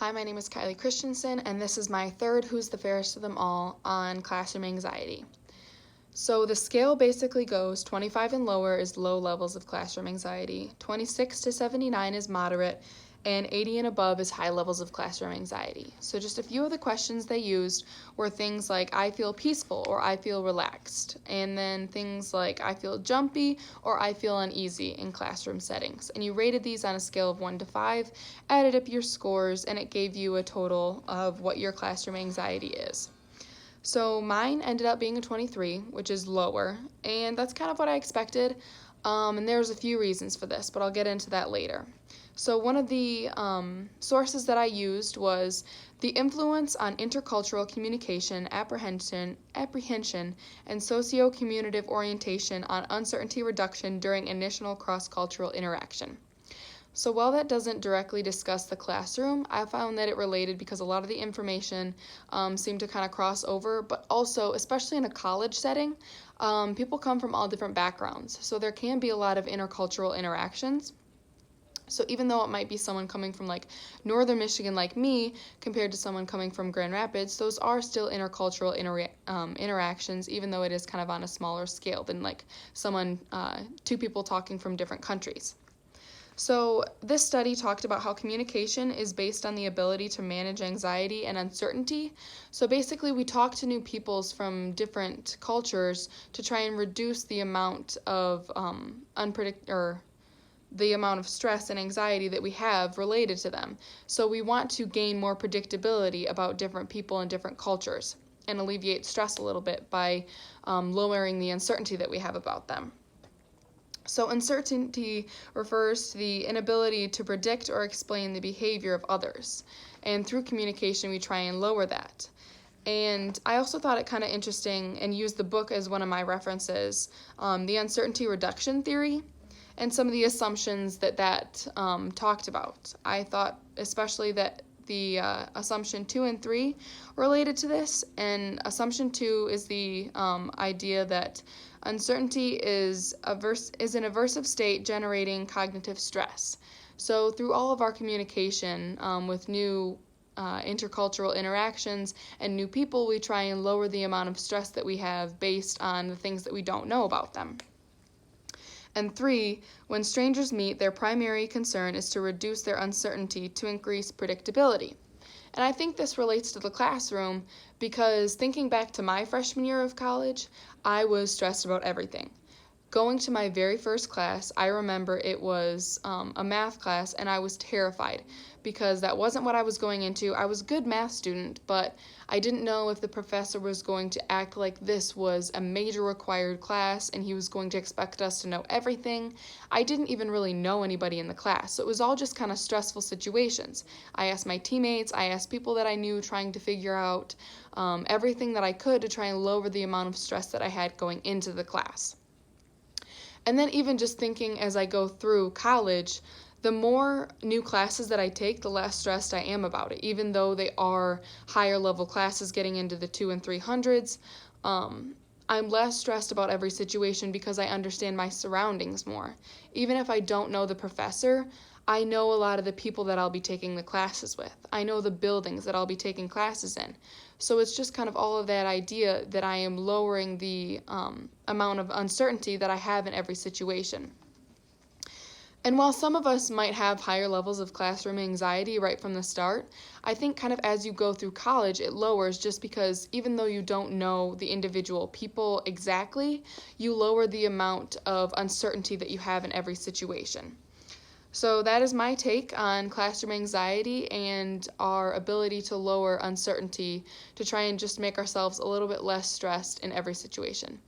Hi, my name is Kylie Christensen, and this is my third Who's the Fairest of Them All on classroom anxiety. So the scale basically goes 25 and lower is low levels of classroom anxiety, 26 to 79 is moderate, and 80 and above is high levels of classroom anxiety. So just a few of the questions they used were things like I feel peaceful or I feel relaxed, and then things like I feel jumpy or I feel uneasy in classroom settings. And you rated these on a scale of 1 to 5, added up your scores, and it gave you a total of what your classroom anxiety is. So mine ended up being a 23, which is lower, and that's kind of what I expected. And there's a few reasons for this, but I'll get into that later. So one of the sources that I used was the influence on intercultural communication, apprehension, and socio-communicative orientation on uncertainty reduction during initial cross-cultural interaction. So while that doesn't directly discuss the classroom, I found that it related because a lot of the information seemed to kind of cross over, but also, especially in a college setting, people come from all different backgrounds. So there can be a lot of intercultural interactions. So even though it might be someone coming from like northern Michigan like me compared to someone coming from Grand Rapids, those are still intercultural interactions, even though it is kind of on a smaller scale than like two people talking from different countries. So this study talked about how communication is based on the ability to manage anxiety and uncertainty. So basically we talk to new peoples from different cultures to try and reduce the amount of the amount of stress and anxiety that we have related to them. So we want to gain more predictability about different people and different cultures and alleviate stress a little bit by lowering the uncertainty that we have about them. So uncertainty refers to the inability to predict or explain the behavior of others. And through communication, we try and lower that. And I also thought it kind of interesting and used the book as one of my references, the uncertainty reduction theory, and some of the assumptions that talked about. I thought especially that the assumption 2 and 3 related to this, and assumption 2 is the idea that uncertainty is an aversive state generating cognitive stress. So through all of our communication with new intercultural interactions and new people, we try and lower the amount of stress that we have based on the things that we don't know about them. And 3, when strangers meet, their primary concern is to reduce their uncertainty to increase predictability. And I think this relates to the classroom because thinking back to my freshman year of college, I was stressed about everything. Going to my very first class, I remember it was a math class, and I was terrified because that wasn't what I was going into. I was a good math student, but I didn't know if the professor was going to act like this was a major required class and he was going to expect us to know everything. I didn't even really know anybody in the class, so it was all just kind of stressful situations. I asked my teammates, I asked people that I knew, trying to figure out everything that I could to try and lower the amount of stress that I had going into the class. And then even just thinking as I go through college, the more new classes that I take, the less stressed I am about it. Even though they are higher level classes getting into the 200s and 300s, I'm less stressed about every situation because I understand my surroundings more. Even if I don't know the professor, I know a lot of the people that I'll be taking the classes with. I know the buildings that I'll be taking classes in. So it's just kind of all of that idea that I am lowering the amount of uncertainty that I have in every situation. And while some of us might have higher levels of classroom anxiety right from the start, I think kind of as you go through college, it lowers just because even though you don't know the individual people exactly, you lower the amount of uncertainty that you have in every situation. So that is my take on classroom anxiety and our ability to lower uncertainty to try and just make ourselves a little bit less stressed in every situation.